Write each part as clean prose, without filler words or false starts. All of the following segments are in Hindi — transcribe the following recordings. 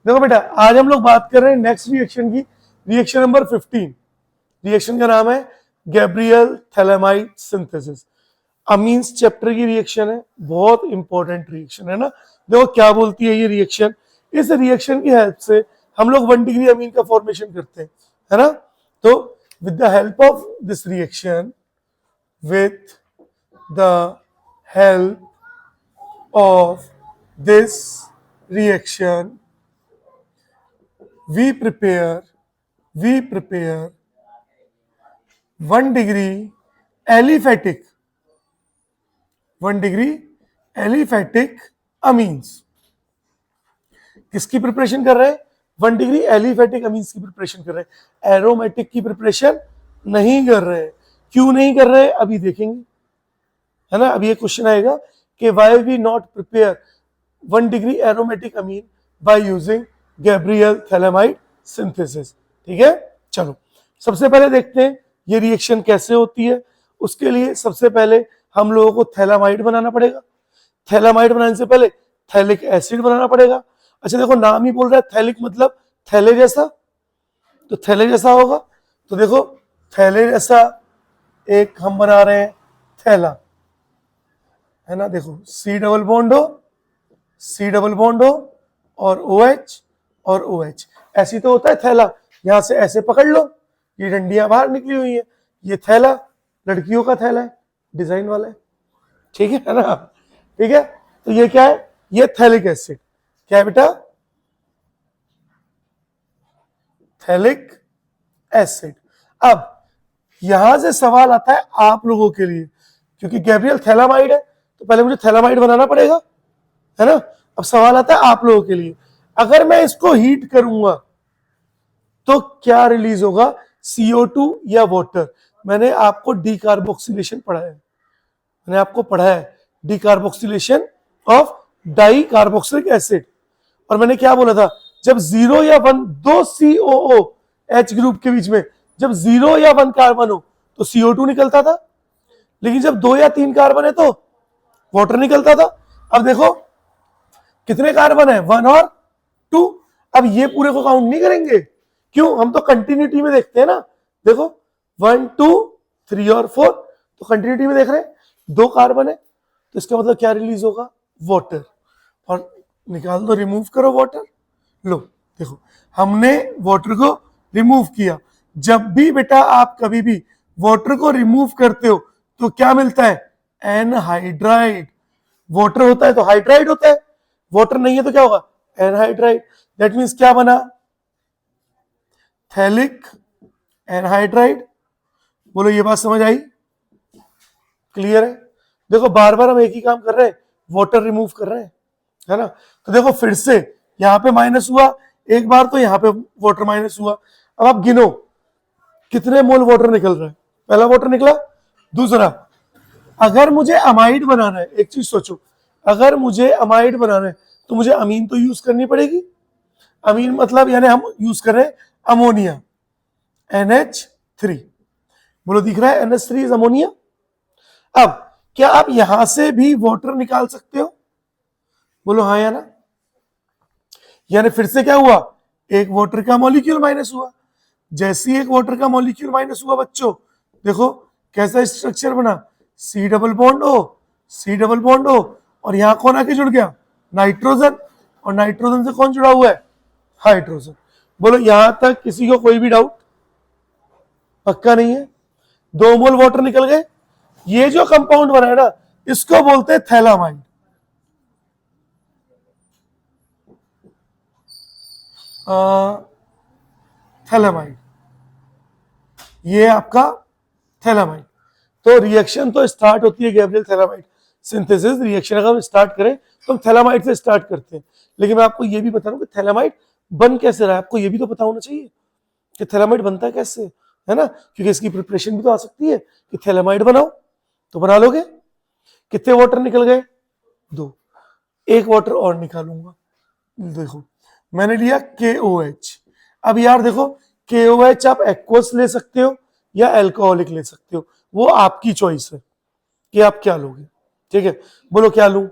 देखो बेटा, आज हम लोग बात कर रहे हैं नेक्स्ट रिएक्शन की, रिएक्शन नंबर 15। रिएक्शन का नाम है Gabriel phthalimide synthesis. Amines chapter की रिएक्शन है, बहुत इंपॉर्टेंट रिएक्शन है ना। देखो क्या बोलती है ये रिएक्शन। इस रिएक्शन की हेल्प से हम लोग 1 डिग्री अमीन का फॉर्मेशन करते हैं, है ना। तो with the help of this reaction, with the help of this reaction, we prepare 1 degree aliphatic amines। किसकी प्रिपरेशन कर रहे हैं? 1 डिग्री एलिफेटिक अमीन्स की प्रिपरेशन कर रहे हैं, एरोमेटिक की प्रिपरेशन नहीं कर रहे हैं। क्यों नहीं कर रहे हैं अभी देखेंगे, है ना। अभी ये क्वेश्चन आएगा कि why we not prepare 1 degree aromatic amine by using Gabriel phthalimide synthesis. ठीक है, चलो सबसे पहले देखते हैं ये रिएक्शन कैसे होती है। उसके लिए सबसे पहले हम लोगों को थैलेमाइड बनाना पड़ेगा। थैलेमाइड बनाने से पहले थैलिक एसिड बनाना पड़ेगा। अच्छा देखो, नाम ही बोल रहा है थैलिक, मतलब थैले जैसा, तो थैले जैसा होगा। तो देखो थैले जैसा एक हम बना रहे हैं थैला, है ना। देखो C डबल बॉन्ड हो और OH और OH, ऐसी तो होता है थैला। यहां से ऐसे पकड़ लो, ये डंडियां बाहर निकली हुई है, ये थैला लड़कियों का थैला है, डिजाइन वाला है, ठीक है ना। ठीक है, तो ये क्या है? ये थैलिक एसिड। क्या है बेटा? Phthalic acid. अब यहां से सवाल आता है आप लोगों के लिए, क्योंकि गैब्रियल थैलेमाइड है तो पहले मुझे थैलेमाइड बनाना पड़ेगा, है ना। अब सवाल आता है आप लोगों के लिए, अगर मैं इसको हीट करूंगा तो क्या रिलीज होगा, CO2 या वाटर? मैंने आपको डीकार्बोक्सिलेशन पढ़ाया है, मैंने आपको पढ़ा है decarboxylation of di carboxylic acid. और मैंने क्या बोला था, जब 0 या 1, दो COO H ग्रुप के बीच में जब 0 या 1 कार्बन हो तो CO2 निकलता था, लेकिन जब 2 या 3 कार्बन है तो वाटर निकलता था। अब देखो कितने कार्बन है, 1 और 2। अब ये पूरे को काउंट नहीं करेंगे, क्यों? हम तो कंटिन्यूटी में देखते हैं ना। देखो 1 2 3 और 4, तो कंटिन्यूटी में देख रहे हैं, 2 कार्बन है, तो इसका मतलब क्या रिलीज होगा, वाटर। और निकाल दो, रिमूव करो वाटर। लो देखो, हमने वाटर को रिमूव किया। जब भी बेटा आप कभी भी वाटर को रिमूव करते हो तो क्या मिलता है, एनहाइड्राइड। वाटर होता है तो हाइड्राइड होता है, वाटर नहीं है तो क्या होगा, एनहाइड्राइड। दैट मीन्स क्या बना, थैलिक एनहाइड्राइड। बोलो ये बात समझ आई, क्लियर है? देखो बार बार हम एक ही काम कर रहे हैं, वाटर रिमूव कर रहे हैं, है ना। तो देखो फिर से यहां पे माइनस हुआ एक बार, तो यहां पे वाटर माइनस हुआ। अब आप गिनो कितने मोल वाटर निकल रहा है, पहला वाटर निकला। दूसरा, अगर मुझे अमाइड बनाना है, एक चीज सोचो, अगर मुझे अमाइड बनाना है तो मुझे अमीन तो यूज करनी पड़ेगी। अमीन मतलब यानी हम यूज कर रहे हैं अमोनिया, NH3। बोलो दिख रहा है, NH3 इज अमोनिया। अब क्या आप यहां से भी वाटर निकाल सकते हो? बोलो हाँ या ना। यानी फिर से क्या हुआ, एक वाटर का मॉलिक्यूल माइनस हुआ। जैसे ही एक वाटर का मॉलिक्यूल माइनस हुआ बच्चों, देखो कैसा स्ट्रक्चर बना, C डबल बॉन्ड O, और यहां कौन आके जुड़ गया, नाइट्रोजन। और नाइट्रोजन से कौन जुड़ा हुआ है, हाइड्रोजन। बोलो यहां तक किसी को कोई भी डाउट? पक्का नहीं है? 2 मोल वाटर निकल गए। ये जो कंपाउंड बना है ना, इसको बोलते हैं थैलामाइड। थैलामाइड, ये आपका थैलामाइड। तो रिएक्शन तो स्टार्ट होती है गैब्रियल थैलामाइड सिंथेसिस। रिएक्शन अगर हम स्टार्ट करें तो हम थैलामाइड से स्टार्ट करते हैं, लेकिन मैं आपको ये भी बता रहा हूं कि थैलामाइड बन कैसे रहा है, आपको ये भी तो पता होना चाहिए कि थैलामाइड बनता है कैसे, है ना। क्योंकि इसकी प्रिपरेशन भी तो आ सकती है कि थैलामाइड बनाओ, तो बना लोगे। कितने वाटर निकल गए, 2। एक वाटर और निकालूंगा। देखो मैंने लिया KOH। अब यार देखो, KOH आप एक्वस ले सकते हो या अल्कोहलिक ले सकते हो, वो आपकी चॉइस है कि आप क्या लोगे। ठीक है, बोलो क्या लूं,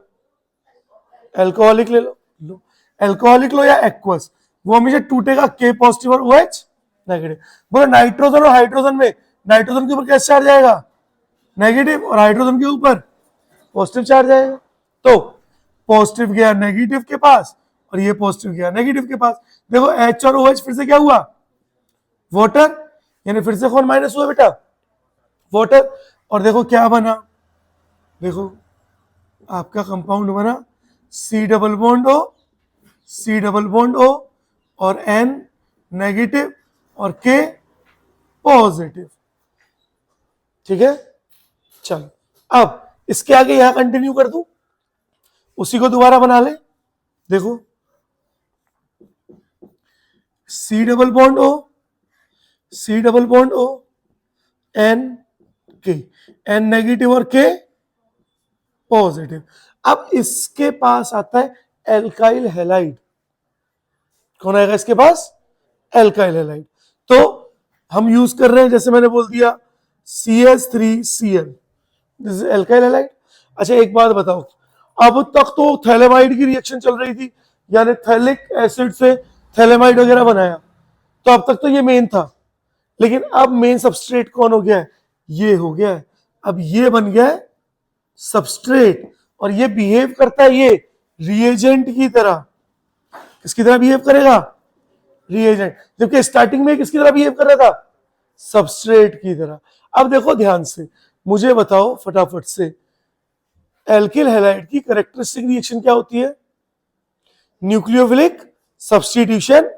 अल्कोहलिक ले लो, अल्कोहलिक लो या एक्वस। वो हमेशा टूटेगा K पॉजिटिव और OH नेगेटिव। बोलो नाइट्रोजन और हाइड्रोजन में, नाइट्रोजन के ऊपर कैसा चार्ज आएगा, नेगेटिव, और हाइड्रोजन के ऊपर पॉजिटिव चार्ज आएगा। तो पॉजिटिव गया नेगेटिव के पास और ये पॉजिटिव गया नेगेटिव के पास। देखो H और OH फिर से क्या हुआ, वाटर, यानी फिर से कौन माइनस हुआ बेटा, वाटर। और देखो क्या बना, देखो आपका कंपाउंड बना C double bond O, C double bond O और N नेगेटिव और K पॉजिटिव। ठीक है, चलो अब इसके आगे यहां कंटिन्यू कर दूं, उसी को दोबारा बना ले। देखो C double bond O, C double bond O, N K, N negative और K पॉजिटिव। अब इसके पास आता है एल्काइल हैलाइड। कौन आएगा इसके पास, एल्काइल हैलाइड। तो हम यूज कर रहे हैं, जैसे मैंने बोल दिया CH3Cl, this is alkyl halide. अच्छा एक बात बताओ, अब तक तो थैलेमाइड की रिएक्शन चल रही थी, यानी थैलिक एसिड से थैलेमाइड वगैरह बनाया, तो अब तक तो ये मेन था, लेकिन अब मेन सबस्ट्रेट कौन हो गया है, ये हो गया है। अब ये बन गया है सबस्ट्रेट, और ये बिहेव करता है ये रिएजेंट की तरह। किसकी तरह बिहेव करेगा, रिएजेंट, जबकि स्टार्टिंग में किसकी तरह बिहेव कर रहा था, सबस्ट्रेट की तरह। अब देखो ध्यान से, मुझे बताओ फटाफट से, एल्किल हैलाइड की कैरेक्टरिस्टिक रिएक्शन क्या होती है, न्यूक्लियोफिलिक सब्स्टिट्यूशन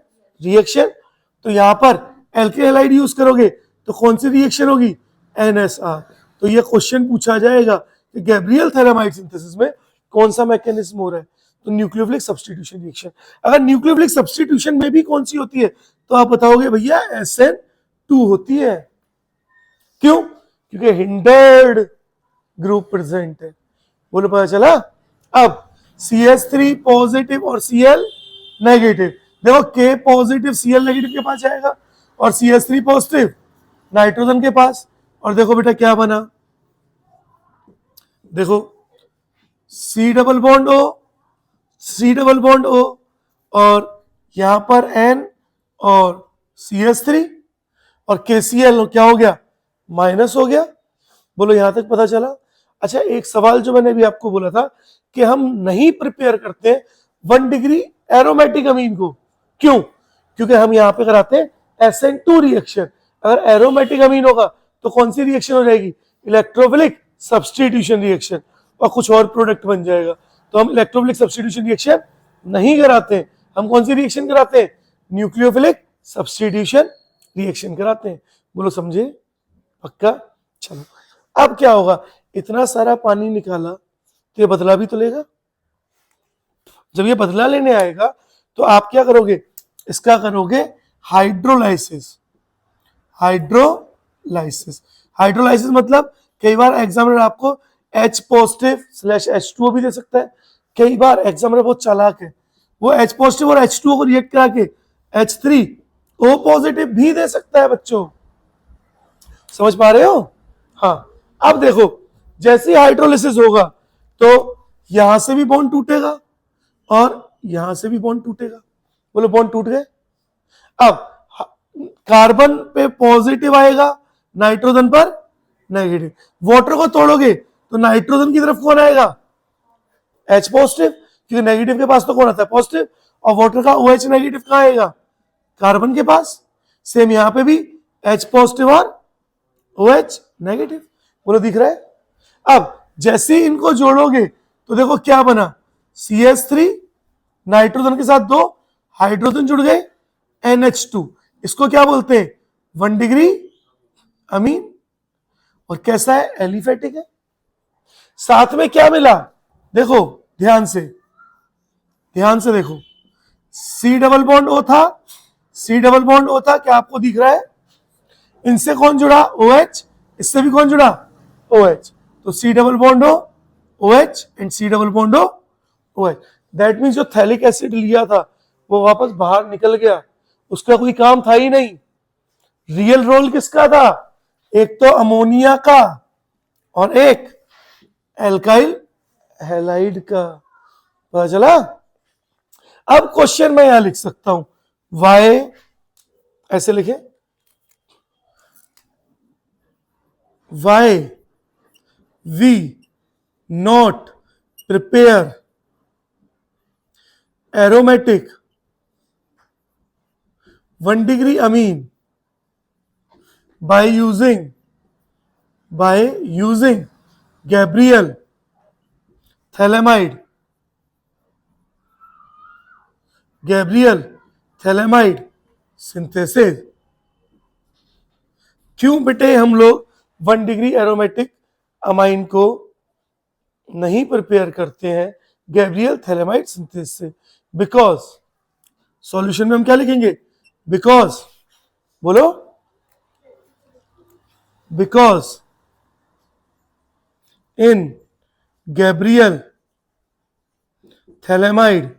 रिएक्शन। तो यहां पर एल्किल हैलाइड यूज करोगे तो कौन सी रिएक्शन होगी, NSR। तो ये क्वेश्चन पूछा जाएगा कि गैब्रियल थैलेमाइड सिंथेसिस में कौन सा मैकेनिज्म हो रहा है, तो न्यूक्लियोफिलिक सब्स्टिट्यूशन रिएक्शन। अगर न्यूक्लियोफिलिक सब्स्टिट्यूशन में भी कौन सी होती है, तो आप बताओगे भैया SN2 होती है। क्यों, क्योंकि हिंडर्ड ग्रुप प्रेजेंट है। बोलो पता चला। अब CH3 पॉजिटिव और Cl नेगेटिव, देखो K पॉजिटिव Cl नेगेटिव के पास जाएगा और CH3 पॉजिटिव नाइट्रोजन के पास। और देखो बेटा क्या बना, देखो C double bond O, C double bond O और यहां पर N और CH3 और KCl क्या हो गया, माइनस हो गया। बोलो यहां तक पता चला। अच्छा एक सवाल जो मैंने भी आपको बोला था कि हम नहीं प्रिपेयर करते 1 डिग्री एरोमेटिक अमीन को, क्यों, क्योंकि हम यहां पे कराते हैं SN2 रिएक्शन। अगर एरोमेटिक अमीन होगा तो कौन सी रिएक्शन हो जाएगी, इलेक्ट्रोफिलिक सब्स्टिट्यूशन रिएक्शन, और कुछ और प्रोडक्ट बन जाएगा। तो हम इलेक्ट्रोफिलिक सब्स्टिट्यूशन रिएक्शन नहीं कराते हैं, हम कौन सी रिएक्शन कराते हैं, न्यूक्लियोफिलिक सब्स्टिट्यूशन रिएक्शन कराते हैं। बोलो समझे, पक्का। चलो अब क्या होगा, इतना सारा पानी निकाला तो ये बदला भी तो लेगा। जब ये बदला लेने आएगा तो आप क्या करोगे, इसका करोगे हाइड्रोलाइसिस। हाइड्रोलाइसिस, हाइड्रोलाइसिस मतलब कई बार एग्जामिनर आपको H पॉजिटिव / H2O भी दे सकता है। कई बार एग्जामिनर बहुत चालाक है, वो H पॉजिटिव और H2O को रिएक्ट करा के H3O पॉजिटिव भी दे सकता है। बच्चों समझ पा रहे हो। हाँ अब देखो, जैसे हाइड्रोलिसिस होगा तो यहां से भी बॉन्ड टूटेगा और यहां से भी बॉन्ड टूटेगा। बोलो बॉन्ड टूट गए। अब कार्बन पे पॉजिटिव आएगा, नाइट्रोजन पर नेगेटिव। वाटर को तोड़ोगे तो नाइट्रोजन की तरफ कौन आएगा, H पॉजिटिव, क्योंकि नेगेटिव के पास तो कौन आता है, पॉजिटिव। और वाटर का OH नेगेटिव कहां आएगा, कार्बन के पास। सेम यहां पे भी H पॉजिटिव और OH नेगेटिव। बोलो दिख रहा है। अब जैसे ही इनको जोड़ोगे तो देखो क्या बना, CH3 नाइट्रोजन के साथ 2 हाइड्रोजन जुड़ गए, NH2। इसको क्या बोलते हैं, 1 डिग्री अमीन। और कैसा है, एलिफेटिक है। साथ में क्या मिला, देखो ध्यान से देखो, C डबल बॉन्ड O था, C डबल बॉन्ड O था, क्या आपको दिख रहा है। इनसे कौन जुड़ा, OH, इससे भी कौन जुड़ा, OH। तो C double bond O, OH and C double bond O, OH। That means जो थैलिक एसिड लिया था वो वापस बाहर निकल गया, उसका कोई काम था ही नहीं। रियल रोल किसका था, एक तो अमोनिया का और एक एल्काइल हैलाइड का। पता चला। अब क्वेश्चन मैं यहां लिख सकता हूं, वाई ऐसे लिखे, why we not prepare aromatic 1 degree amine by using Gabriel thalamide synthesis। क्यों बेटे हम लोग 1 डिग्री एरोमेटिक अमाइन को नहीं प्रिपेयर करते हैं गैब्रियल थैलेमाइड सिंथेसिस से? बिकॉज सॉल्यूशन में हम क्या लिखेंगे? बिकॉज बोलो, because in Gabriel phthalimide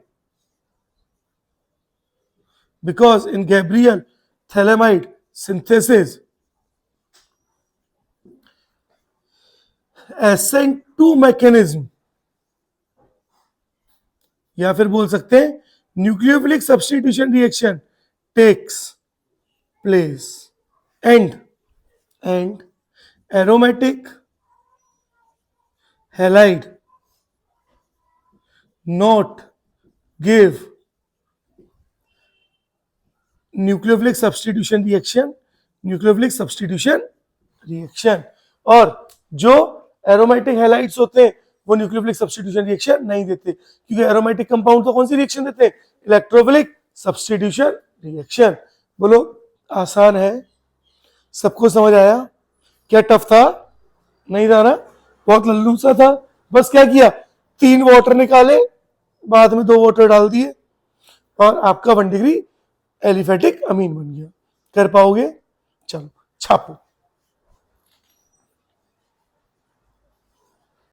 synthesis ascent to mechanism, या फिर बोल सकते हैं nucleophilic substitution reaction takes place and aromatic halide not give nucleophilic substitution reaction, और जो एरोमेटिक हैलाइड्स होते हैं वो न्यूक्लियोफिलिक सब्स्टिट्यूशन रिएक्शन नहीं देते, क्योंकि एरोमेटिक कंपाउंड तो कौन सी रिएक्शन देते हैं? Electrophilic substitution reaction. बोलो, आसान है, सबको समझ आया? क्या टफ था? नहीं था ना, बहुत लल्लू सा था। बस क्या किया, 3 वाटर निकाले, बाद में 2 वाटर डाल दिए और आपका 1 डिग्री एलिफेटिक अमीन बन गया। कर पाओगे? चलो छापो।